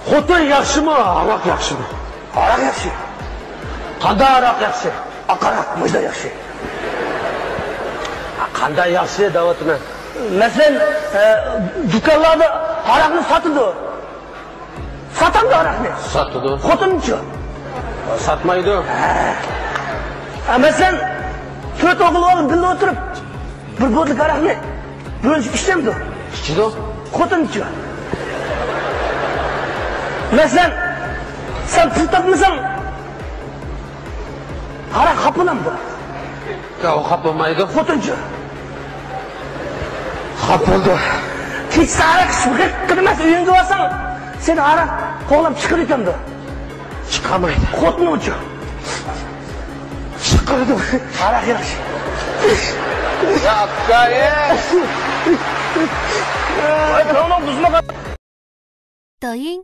Xotin yaxshimi, aroq yaxshimi? Aroq yaxshi. Qanday aroq yaxshi? Aqaroq mujda yaxshi. Qanday yaxshi davatini? Masalan, do'konlarda aroqni sotadi. Sotadi aroqni. Sotadi. Xotinchi. Sotmaydi. Masalan, 4 o'g'il olib birga o'tirib, bir bo'tlik aroqni bo'lishib ishlamdi. Ichidi. Xotinchi. Masalan, sen pul topmasang, aroq xapalanadi. Yo'q, xapamaydi. Xotinchi. Xapoldi. Kechsa aroq ichib qilmas uyingga borsang, sen aroq qo'lab chiqar ekan-da. Chiqamaydi. Xotin uchun. Chiqadi. Aroq yaxshi. Yakkaye. Voy, to'g'ri buzmagan. 抖音